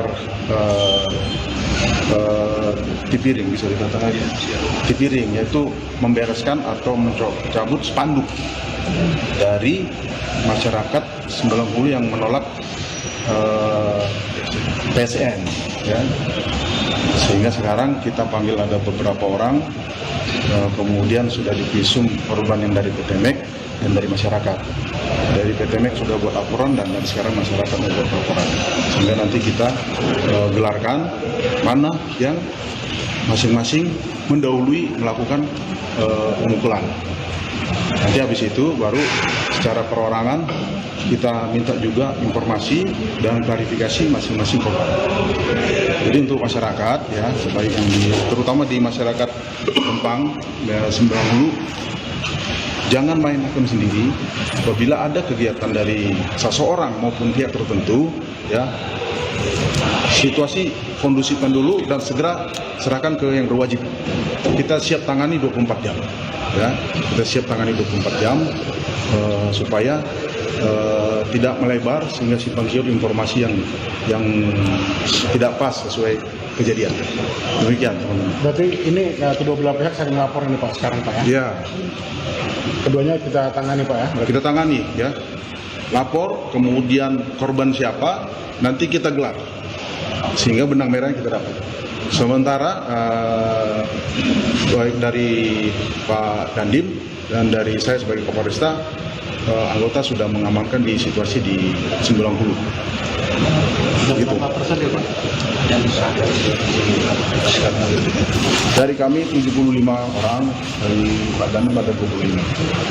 tipiring, bisa dikatakan tipiring, yaitu membereskan atau mencabut spanduk dari masyarakat Sembulang Hulu yang menolak PSN, ya. Sehingga sekarang kita panggil ada beberapa orang, kemudian sudah divisum korban yang dari PT MEG dan dari masyarakat. Dari PT MEG sudah buat laporan dan sekarang masyarakat membuat laporan. Sehingga nanti kita gelarkan mana yang masing-masing mendahului melakukan pemukulan. Nanti habis itu baru secara perorangan kita minta juga informasi dan klarifikasi masing-masing korban. Jadi untuk masyarakat ya, sebaiknya terutama di masyarakat Rempang ya, Sembilan Hulu, jangan main hakim sendiri. Apabila ada kegiatan dari seseorang maupun pihak tertentu, ya situasi kondusifkan dulu dan segera serahkan ke yang berwajib. Kita siap tangani 24 jam. Ya, kita siap tangani 24 jam supaya tidak melebar sehingga simpang siur informasi yang tidak pas sesuai kejadian. Demikian, teman-teman. Berarti ini kedua belah pihak saling lapor ini Pak sekarang Pak ya? Ya, Keduanya kita tangani Pak ya? Berarti. kita tangani ya. Lapor, kemudian korban siapa, nanti kita gelar sehingga benang merah yang kita dapat. Sementara baik dari Pak Dandim dan dari saya sebagai Kapolresta, anggota sudah mengamankan di situasi di Sembilan Hulu. Gitu. Dari kami 75 orang, dari Pak Dandim ada 25.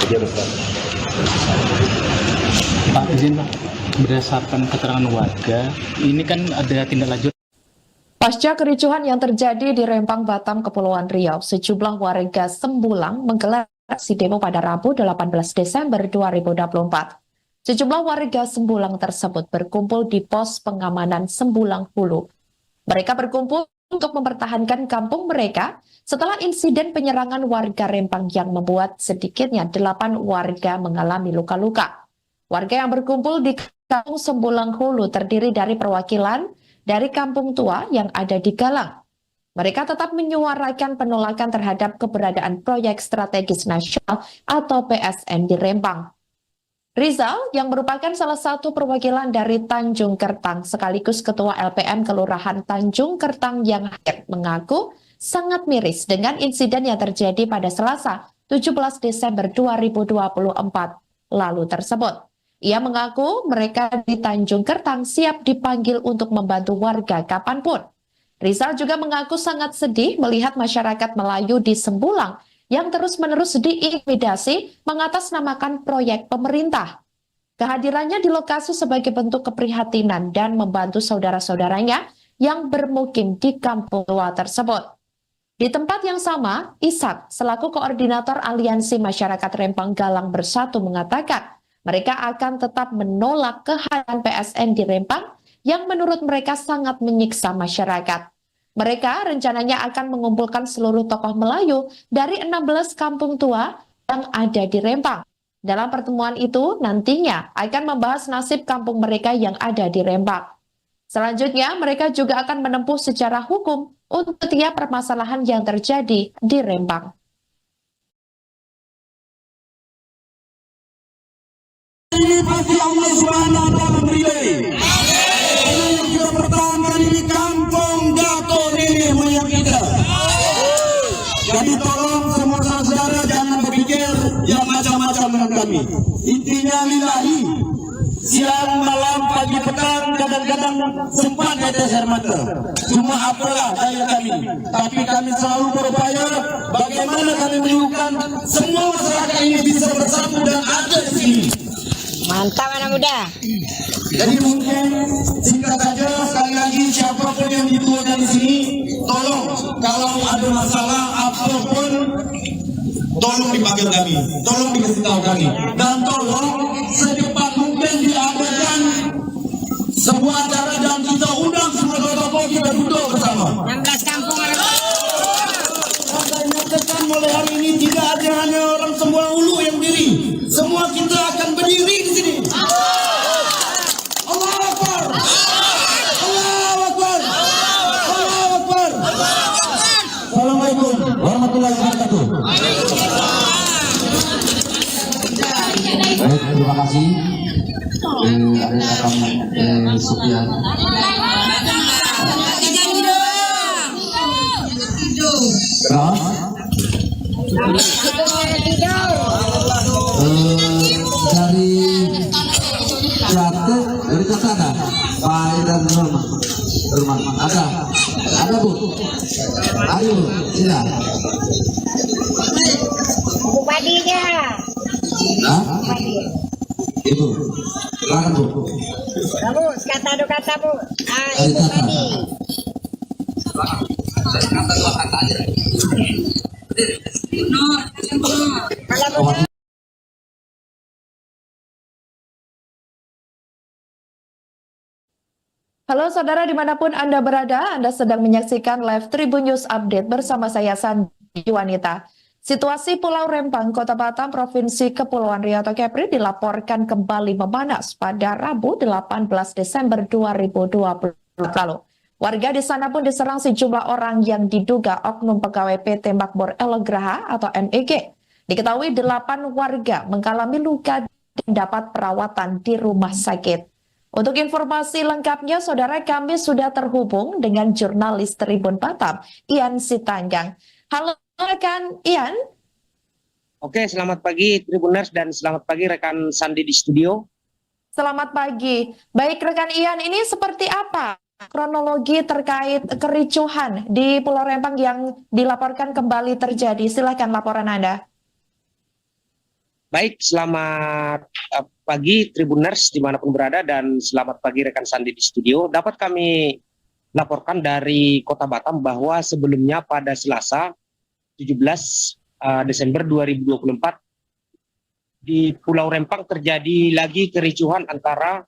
Jadi ada 100. Pak izin Pak, berdasarkan keterangan warga, ini kan ada tindak lanjut. Pasca kericuhan yang terjadi di Rempang, Batam, Kepulauan Riau, sejumlah warga Sembulang menggelar aksi demo pada Rabu 18 Desember 2024. Sejumlah warga Sembulang tersebut berkumpul di pos pengamanan Sembulang Hulu. Mereka berkumpul untuk mempertahankan kampung mereka setelah insiden penyerangan warga Rempang yang membuat sedikitnya 8 warga mengalami luka-luka. Warga yang berkumpul di kampung Sembulang Hulu terdiri dari perwakilan dari kampung tua yang ada di Galang. Mereka tetap menyuarakan penolakan terhadap keberadaan proyek strategis nasional atau PSN di Rempang. Rizal, yang merupakan salah satu perwakilan dari Tanjung Kertang sekaligus Ketua LPM Kelurahan Tanjung Kertang yang hadir, mengaku sangat miris dengan insiden yang terjadi pada Selasa 17 Desember 2024 lalu tersebut. Ia mengaku mereka di Tanjung Kertang siap dipanggil untuk membantu warga kapanpun. Rizal juga mengaku sangat sedih melihat masyarakat Melayu di Sembulang yang terus-menerus diintimidasi mengatasnamakan proyek pemerintah. Kehadirannya di lokasi sebagai bentuk keprihatinan dan membantu saudara-saudaranya yang bermukim di kampung tua tersebut. Di tempat yang sama, Ishak selaku koordinator Aliansi Masyarakat Rempang Galang Bersatu mengatakan mereka akan tetap menolak kehadiran PSN di Rempang yang menurut mereka sangat menyiksa masyarakat. Mereka rencananya akan mengumpulkan seluruh tokoh Melayu dari 16 kampung tua yang ada di Rempang. Dalam pertemuan itu nantinya akan membahas nasib kampung mereka yang ada di Rempang. Selanjutnya mereka juga akan menempuh secara hukum untuk setiap permasalahan yang terjadi di Rempang. Ini pasti Allah Subhanahu wa taala beri. Karena yang kita pertahankan ini kampung Gato Nenek moyang kita. Jadi tolong semua saudara jangan berpikir yang macam-macam dengan kami. Intinya lillahi. Siang, malam, pagi, petang, kadang-kadang sempat tetes air mata. Cuma apalah daya kami. Tapi kami selalu berupaya bagaimana kami menyuguhkan semua masyarakat ini bisa bersatu dan ada di sini. Mantap anak muda. Jadi mungkin singkat saja sekali lagi siapapun yang dituakan di sini, tolong kalau ada masalah apapun, tolong dipanggil kami, tolong dikasih tahu kami, dan tolong secepat mungkin diadakan sebuah acara dan kita undang semua tokoh kita duduk bersama. 16 kampung anak muda. Saya nyatakan mulai hari ini tidak ada hanya orang Sembulang Hulu yang berdiri, semua kita akan berdiri di sini. Allahu Akbar. Allahu Akbar. Allahu Akbar. Assalamualaikum warahmatullahi wabarakatuh. Baik, terima kasih. Ada Kang Supian. Terus dari Jatuh dari Kasana Pak dan rumah ada Bu, ayo Bu, sila Bupati aja. Nah, Ibu, silakan Bu. Bagus, kata do kata Bu. Itu tadi. Kata dua kata aja. Kalau benar, Halo saudara dimanapun Anda berada, Anda sedang menyaksikan live Tribun News Update bersama saya Sandi Wanita. Situasi Pulau Rempang, Kota Batam, Provinsi Kepulauan Riau atau Kepri dilaporkan kembali memanas pada Rabu 18 Desember 2020 lalu. Warga di sana pun diserang sejumlah orang yang diduga oknum pegawai PT Makmur Elegraha atau MEG. Diketahui 8 warga mengalami luka dan dapat perawatan di rumah sakit. Untuk informasi lengkapnya, saudara, kami sudah terhubung dengan jurnalis Tribun Batam, Ian Sitanggang. Halo rekan Ian. Oke, selamat pagi Tribuners dan selamat pagi rekan Sandi di studio. Selamat pagi. Baik rekan Ian, ini seperti apa kronologi terkait kericuhan di Pulau Rempang yang dilaporkan kembali terjadi? Silakan laporan Anda. Baik, selamat pagi Tribuners dimanapun berada dan selamat pagi rekan Sandi di studio. Dapat kami laporkan dari Kota Batam bahwa sebelumnya pada Selasa 17 Desember 2024 di Pulau Rempang terjadi lagi kericuhan antara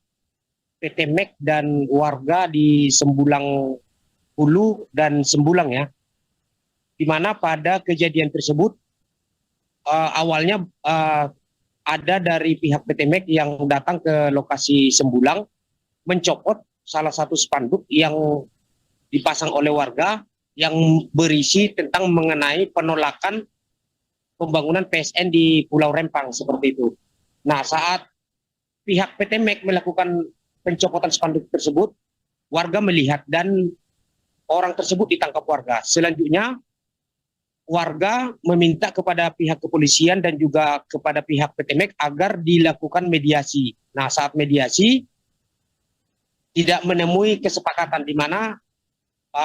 PT MEG dan warga di Sembulang Hulu dan Sembulang ya. Di mana pada kejadian tersebut awalnya ada dari pihak PT MEG yang datang ke lokasi Sembulang mencopot salah satu spanduk yang dipasang oleh warga yang berisi tentang mengenai penolakan pembangunan PSN di Pulau Rempang seperti itu. Nah, saat pihak PT MEG melakukan pencopotan spanduk tersebut, warga melihat dan orang tersebut ditangkap warga. Selanjutnya warga meminta kepada pihak kepolisian dan juga kepada pihak PT MEG agar dilakukan mediasi. Nah, saat mediasi tidak menemui kesepakatan di mana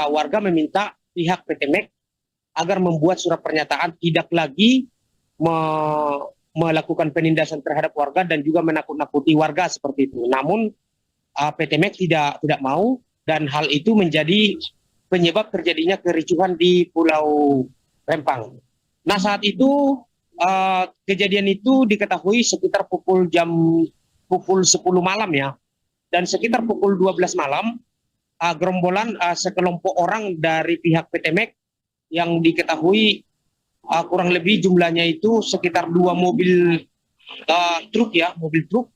warga meminta pihak PT MEG agar membuat surat pernyataan tidak lagi melakukan penindasan terhadap warga dan juga menakut-nakuti warga seperti itu. Namun PT MEG tidak mau dan hal itu menjadi penyebab terjadinya kericuhan di Pulau Rempang. Nah, saat itu kejadian itu diketahui sekitar pukul 10 malam ya. Dan sekitar pukul 12 malam gerombolan sekelompok orang dari pihak PT MEG yang diketahui kurang lebih jumlahnya itu sekitar 2 mobil truk ya, mobil truk.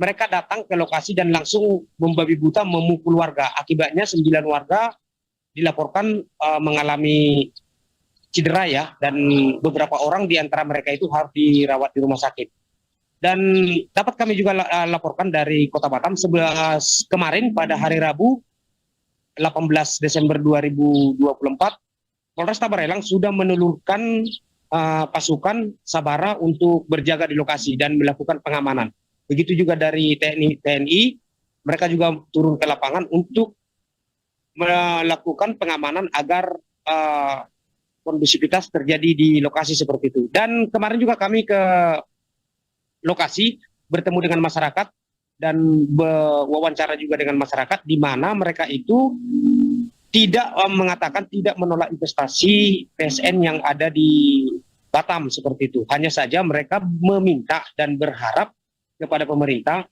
Mereka datang ke lokasi dan langsung membabi buta memukul warga. Akibatnya 9 warga dilaporkan mengalami cedera ya, dan beberapa orang di antara mereka itu harus dirawat di rumah sakit. Dan dapat kami juga laporkan dari Kota Batam kemarin pada hari Rabu 18 Desember 2024 Polresta Barelang sudah menelurkan pasukan Sabara untuk berjaga di lokasi dan melakukan pengamanan. Begitu juga dari TNI, mereka juga turun ke lapangan untuk melakukan pengamanan agar kondusivitas terjadi di lokasi seperti itu. Dan kemarin juga kami ke lokasi bertemu dengan masyarakat dan wawancara juga dengan masyarakat di mana mereka itu tidak mengatakan tidak menolak investasi PSN yang ada di Batam seperti itu. Hanya saja mereka meminta dan berharap kepada pemerintah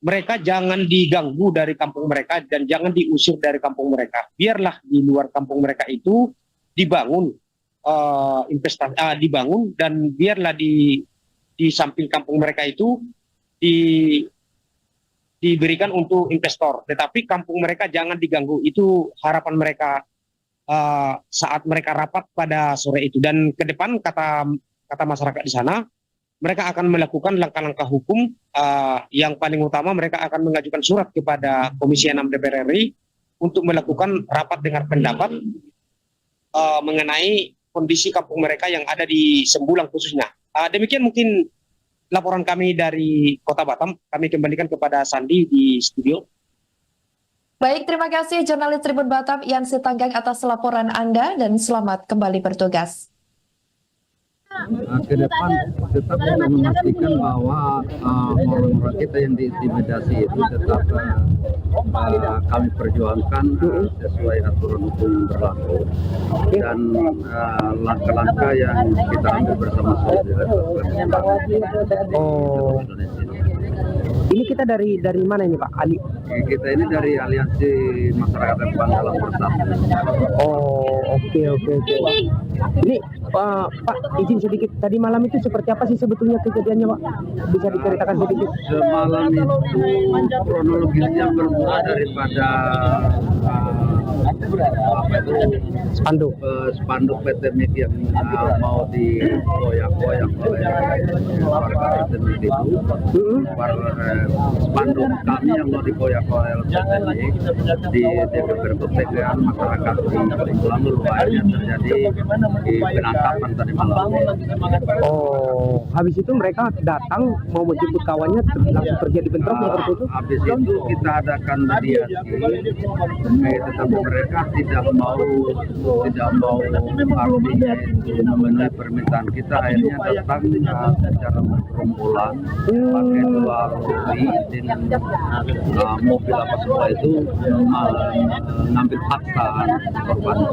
mereka jangan diganggu dari kampung mereka dan jangan diusir dari kampung mereka. Biarlah di luar kampung mereka itu dibangun investasi dibangun dan biarlah di samping kampung mereka itu diberikan untuk investor, tetapi kampung mereka jangan diganggu. Itu harapan mereka saat mereka rapat pada sore itu. Dan ke depan kata masyarakat di sana mereka akan melakukan langkah-langkah hukum. Yang paling utama mereka akan mengajukan surat kepada Komisi 6 DPR RI untuk melakukan rapat dengar pendapat mengenai kondisi kampung mereka yang ada di Sembulang khususnya. Demikian mungkin laporan kami dari Kota Batam. Kami kembalikan kepada Sandi di studio. Baik, terima kasih jurnalis Tribun Batam Ian Sitanggang atas laporan Anda dan selamat kembali bertugas. ke depan tetap kita memastikan bahwa orang-orang kita yang diintimidasi itu tetap kami perjuangkan sesuai aturan hukum yang berlaku, dan langkah-langkah yang kita ambil bersama Oh, ini kita dari mana ini Pak? kita ini dari Aliansi Masyarakat Rempang Galang Bersatu. Oh, oke. Ini Pak, izin sedikit. Tadi malam itu seperti apa sih sebetulnya kejadiannya Pak? Bisa diceritakan sedikit? Semalam itu kronologisnya bermula daripada spanduk PT MIG yang mau dikoyak-koyak oleh warga PT MIG itu. Spanduk kami yang mau dikoyak oleh PT MIG di berbagai masyarakat di Lampung, akhirnya terjadi di penangkapan tadi malam. Oh, habis itu mereka datang mau menjemput kawannya, langsung terjadi bentrok seperti itu? Habis itu kita adakan mediasi, tetapi mereka tidak mau artinya itu memenuhi permintaan kita. Akhirnya datang secara bergerombolan pakai 2 lori dengan mobil apa semua itu mengambil paksa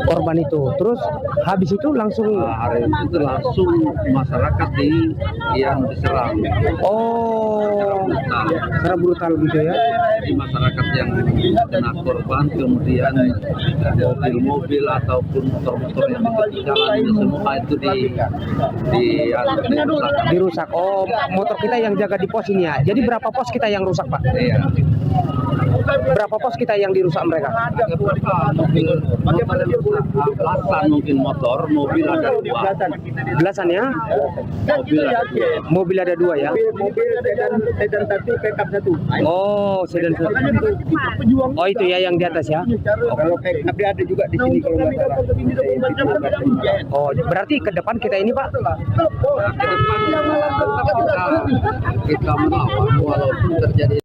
Korban itu. Terus habis itu langsung hari itu langsung masyarakat yang diserang. Oh, secara brutal gitu ya? Di masyarakat yang kena korban, kemudian mobil ataupun motor-motor yang di jalan itu semua itu Dirusak. Oh, motor kita yang jaga di pos ini ya. Jadi berapa pos kita yang rusak Pak? Iya. Berapa pos kita yang dirusak mereka? Belasan mungkin mobil ada 2. Belasan ya? Mobil ada 2 ya? Mobil sedan 1, pickup 1. Oh, sedan. Oh, itu ya yang di atas ya? Kalau pickup dia ada juga di sini kalau nggak salah. Oh, berarti ke depan kita ini Pak? Ke depan kita melawan walaupun terjadi.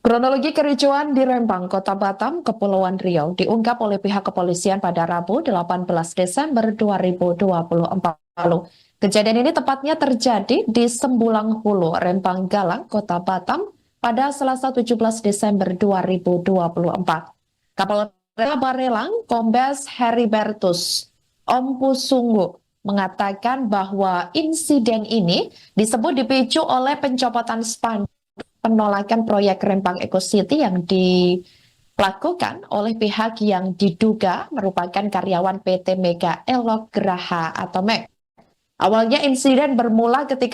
Kronologi kericuan di Rempang, Kota Batam, Kepulauan Riau diungkap oleh pihak kepolisian pada Rabu 18 Desember 2024 lalu. Kejadian ini tepatnya terjadi di Sembulang Hulu, Rempang Galang, Kota Batam pada Selasa 17 Desember 2024. Kapolres Barelang, Kombes Heribertus Ompusunggu mengatakan bahwa insiden ini disebut dipicu oleh pencopotan spanduk penolakan proyek Rempang Eco City yang dilakukan oleh pihak yang diduga merupakan karyawan PT Mega Elok Graha atau MEG. Awalnya insiden bermula ketika